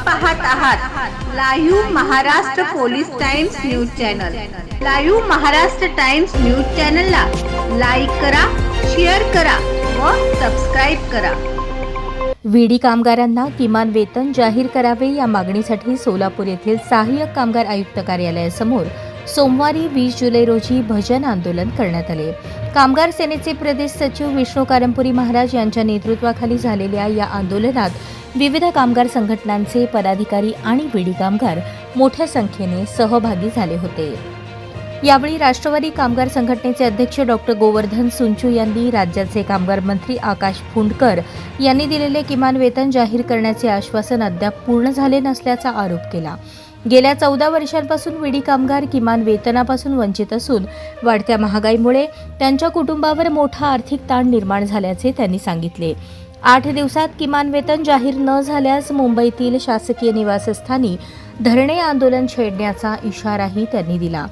पाहत आहात live Maharashtra police times news channel. Live Maharashtra times news चॅनलला लाईक करा, शेअर करा व सबस्क्राईब करा। विडी कामगारांना किमान वेतन जाहीर करावे या मागणीसाठी सोलापूर येथील सहाय्यक कामगार आयुक्त कार्यालयासमोर सोमवारी 20 जुलै रोजी भजन आंदोलन करण्यात आले। कामगार सेनेचे प्रदेश सचिव विष्णू कारंपुरी महाराज यांच्या नेतृत्वाखाली झालेल्या या आंदोलनात विविध कामगार संघटनांचे पदाधिकारी आणि विडी कामगार मोठ्या संख्येने सहभागी झाले होते। यावेळी राष्ट्रवादी कामगार संघटनेचे अध्यक्ष डॉक्टर गोवर्धन सुंचू यांनी राज्याचे कामगार मंत्री आकाश फुंडकर यांनी दिलेले किमान वेतन जाहीर करण्याचे आश्वासन अद्याप पूर्ण झाले नसल्याचा आरोप केला। गेल्या 14 वर्षांपासून विडी कामगार किमान वेतनापासून वंचित असून वाढत्या महागाईमुळे त्यांच्या कुटुंबावर मोठा आर्थिक ताण निर्माण झाल्याचे त्यांनी सांगितले। 8 दिवसात किमान वेतन जाहीर न झाल्यास मुंबईतील शासकीय निवासस्थानी धरणे आंदोलन छेडण्याचा इशाराही त्यांनी दिला।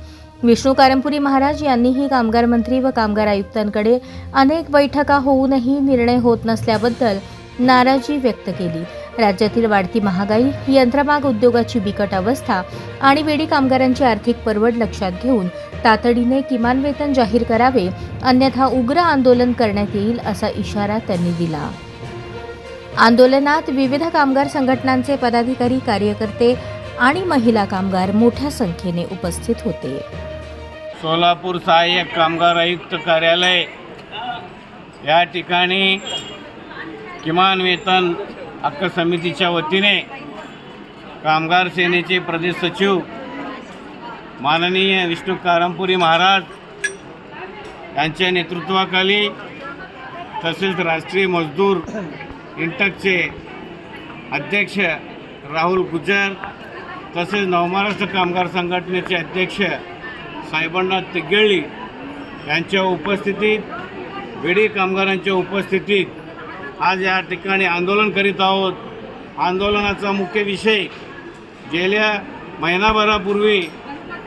विष्णू कारंपुरी महाराज यांनीही कामगार मंत्री व कामगार आयुक्तांकडे अनेक बैठका होऊनही निर्णय होत नसल्याबद्दल नाराजी व्यक्त केली। राज्यातील वाढती महागाई, यंत्रमाग उद्योगाची बिकट अवस्था आणि विडी कामगारांची आर्थिक परवड लक्षात घेऊन तातडीने किमान वेतन जाहीर करावे, अन्यथा उग्र आंदोलन करण्यात येईल असा इशारा त्यांनी दिला। आंदोलनात विविध कामगार संघटनांचे पदाधिकारी, कार्यकर्ते आणि महिला कामगार मोठ्या संख्येने उपस्थित होते। सोलापूर सहाय्यक कामगार आयुक्त कार्यालय या ठिकाणी किमान वेतन हक्क समितीच्या वतीने कामगार सेनेचे प्रदेश सचिव माननीय विष्णू कारंपुरी महाराज यांच्या नेतृत्वाखाली तसेच राष्ट्रीय मजदूर इंटकचे अध्यक्ष राहुल गुजर तसेच नवमहाराष्ट्र कामगार संघटनेचे अध्यक्ष साहेबांना तिगेळी यांच्या उपस्थितीत, विडी कामगारांच्या उपस्थितीत आज या ठिकाणी आंदोलन करीत आहोत। आंदोलनाचा मुख्य विषय गेल्या महिनाभरापूर्वी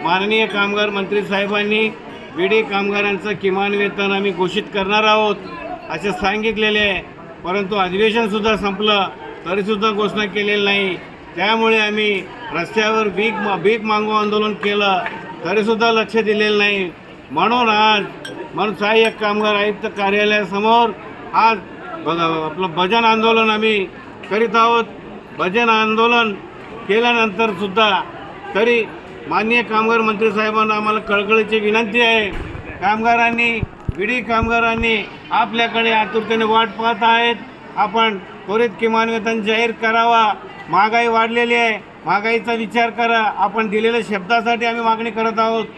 माननीय कामगार मंत्री साहेबांनी विडी कामगारांचं किमान वेतन आम्ही घोषित करणार आहोत असे सांगितलेले आहे, परंतु अधिवेशनसुद्धा संपलं तरीसुद्धा घोषणा केलेली नाही। त्यामुळे आम्ही रस्त्यावर भीक मागू आंदोलन केलं तरीसुद्धा लक्ष दिलेलं नाही। म्हणून सहाय्यक कामगार आयुक्त कार्यालयासमोर आज आपलं भजन आंदोलन आम्ही करीत आहोत। भजन आंदोलन केल्यानंतर सुद्धा तरी माननीय कामगार मंत्री साहेबांना आम्हाला कळकळीची विनंती आहे, कामगारांनी, विडी कामगारांनी आपल्याकडे आतुरतेने वाट पाहत आहेत। आपण त्वरित किमान वेतन जाहीर करावा। महागाई वाढलेली आहे, महागाईचा विचार करा। आपण दिलेल्या शब्दासाठी आम्ही मागणी करत आहोत।